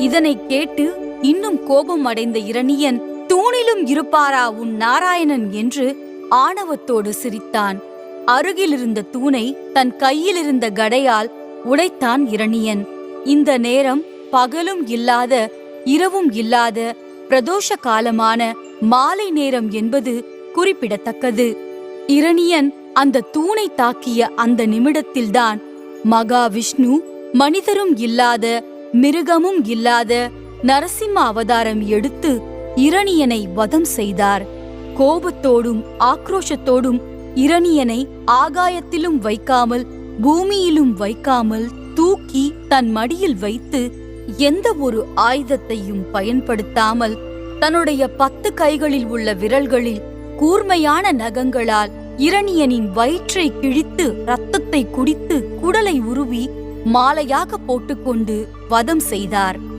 இதனை கேட்டு இன்னும் கோபம் அடைந்த இரணியன், தூணிலும் இருப்பாரா உன் நாராயணன் என்று ஆணவத்தோடு சிரித்தான். அருகிலிருந்த தூணை தன் கையிலிருந்த கடையால் உடைத்தான் இரணியன். இந்த நேரம் பகலும் இல்லாத இரவும் இல்லாத பிரதோஷ காலமான மாலை நேரம் என்பது குறிப்பிடத்தக்கது. இரணியன் அந்த தூணை தாக்கிய அந்த நிமிடத்தில்தான் மகாவிஷ்ணு மனிதரும் இல்லாத மிருகமும் இல்லாத நரசிம்ம அவதாரம் எடுத்து இரணியனை வதம் செய்தார். கோபத்தோடும் ஆக்ரோஷத்தோடும் இரணியனை ஆகாயத்திலும் வைக்காமல் பூமியிலும் வைக்காமல் தூக்கி தன் மடியில் வைத்து எந்த ஒரு ஆயுதத்தையும் பயன்படுத்தாமல் தன்னுடைய 10 கைகளில் உள்ள விரல்களில் கூர்மையான நகங்களால் இரணியனின் வயிற்றை கிழித்து இரத்தத்தை குடித்து குடலை உருவி மாலையாக போட்டுக்கொண்டு வதம் செய்தார்.